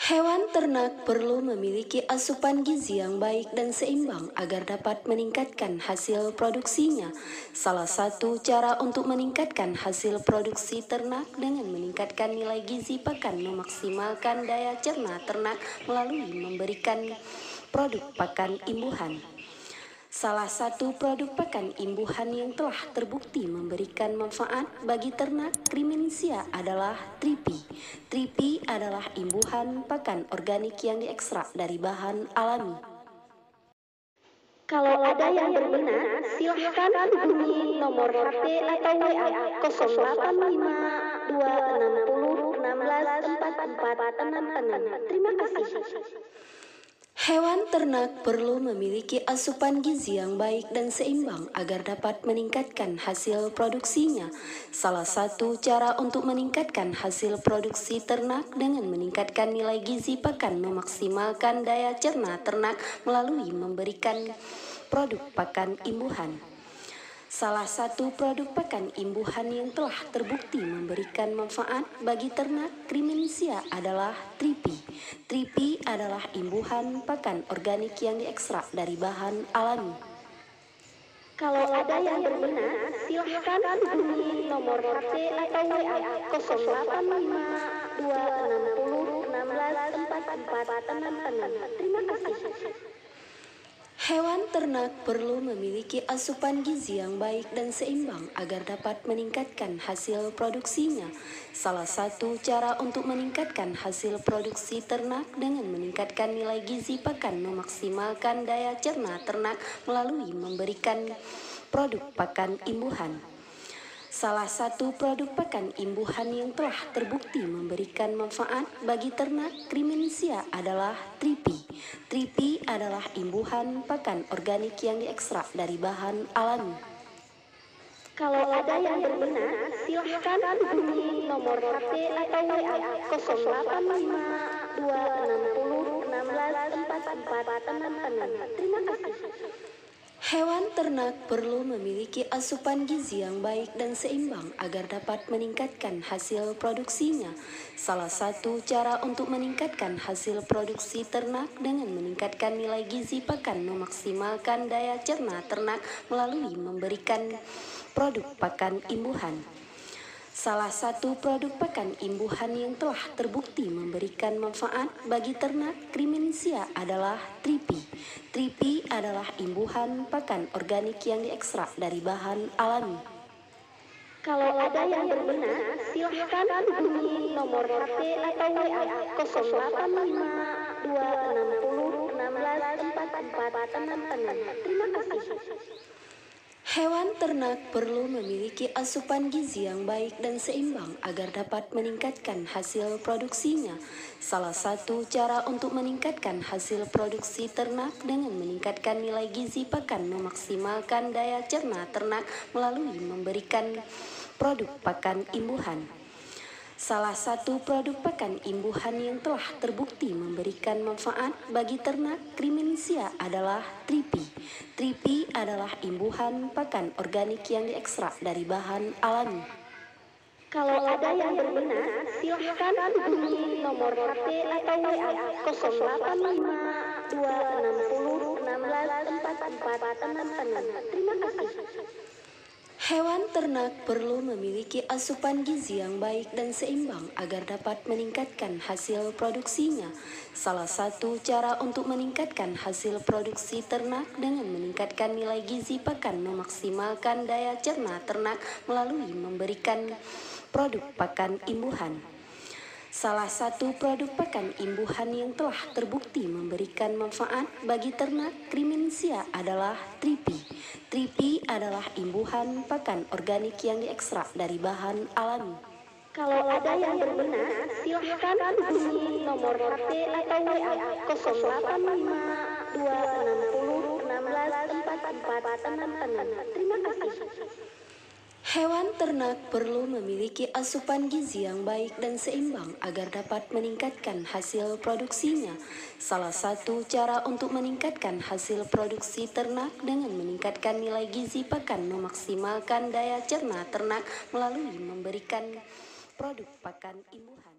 Hewan ternak perlu memiliki asupan gizi yang baik dan seimbang agar dapat meningkatkan hasil produksinya. Salah satu cara untuk meningkatkan hasil produksi ternak dengan meningkatkan nilai gizi pakan memaksimalkan daya cerna ternak melalui memberikan produk pakan imbuhan. Salah satu produk pakan imbuhan yang telah terbukti memberikan manfaat bagi ternak kriminsia adalah tripi. Tripi adalah imbuhan pakan organik yang diekstrak dari bahan alami. Kalau ada yang berminat, silahkan hubungi nomor HP atau WA 085 260 164466. Terima kasih. Hewan ternak perlu memiliki asupan gizi yang baik dan seimbang agar dapat meningkatkan hasil produksinya. Salah satu cara untuk meningkatkan hasil produksi ternak dengan meningkatkan nilai gizi pakan memaksimalkan daya cerna ternak melalui memberikan produk pakan imbuhan. Salah satu produk pakan imbuhan yang telah terbukti memberikan manfaat bagi ternak kriminsia adalah tripi. Tripi adalah imbuhan pakan organik yang diekstrak dari bahan alami. Kalau ada yang berminat, silahkan hubungi nomor HP atau WA 085 260 164466. Terima kasih. Hewan ternak perlu memiliki asupan gizi yang baik dan seimbang agar dapat meningkatkan hasil produksinya. Salah satu cara untuk meningkatkan hasil produksi ternak dengan meningkatkan nilai gizi pakan memaksimalkan daya cerna ternak melalui memberikan produk pakan imbuhan. Salah satu produk pakan imbuhan yang telah terbukti memberikan manfaat bagi ternak kriminsia adalah tripi. Tripi adalah imbuhan pakan organik yang diekstrak dari bahan alami. Kalau ada yang berminat, silahkan hubungi nomor HP atau WA 085 260 164466. Terima kasih. Hewan ternak perlu memiliki asupan gizi yang baik dan seimbang agar dapat meningkatkan hasil produksinya. Salah satu cara untuk meningkatkan hasil produksi ternak dengan meningkatkan nilai gizi pakan memaksimalkan daya cerna ternak melalui memberikan produk pakan imbuhan. Salah satu produk pakan imbuhan yang telah terbukti memberikan manfaat bagi ternak kriminsia adalah tripi. Tripi adalah imbuhan pakan organik yang diekstrak dari bahan alami. Kalau ada yang berminat, silahkan hubungi nomor HP atau WA 085 260 164466. Terima kasih. Hewan ternak perlu memiliki asupan gizi yang baik dan seimbang agar dapat meningkatkan hasil produksinya. Salah satu cara untuk meningkatkan hasil produksi ternak dengan meningkatkan nilai gizi pakan memaksimalkan daya cerna ternak melalui memberikan produk pakan imbuhan. Salah satu produk pakan imbuhan yang telah terbukti memberikan manfaat bagi ternak kriminsia adalah tripi. Tripi adalah imbuhan pakan organik yang diekstrak dari bahan alami. Kalau ada yang berminat, silahkan hubungi nomor HP atau WA 085 260 164466. Terima kasih. Hewan ternak perlu memiliki asupan gizi yang baik dan seimbang agar dapat meningkatkan hasil produksinya. Salah satu cara untuk meningkatkan hasil produksi ternak dengan meningkatkan nilai gizi pakan memaksimalkan daya cerna ternak melalui memberikan produk pakan imbuhan. Salah satu produk pakan imbuhan yang telah terbukti memberikan manfaat bagi ternak kriminsia adalah tripi. Tripi adalah imbuhan pakan organik yang diekstrak dari bahan alami. Kalau ada yang berminat, silahkan hubungi nomor HP atau WA 085 260 164466. Terima kasih. Hewan ternak perlu memiliki asupan gizi yang baik dan seimbang agar dapat meningkatkan hasil produksinya. Salah satu cara untuk meningkatkan hasil produksi ternak dengan meningkatkan nilai gizi pakan memaksimalkan daya cerna ternak melalui memberikan produk pakan imbuhan.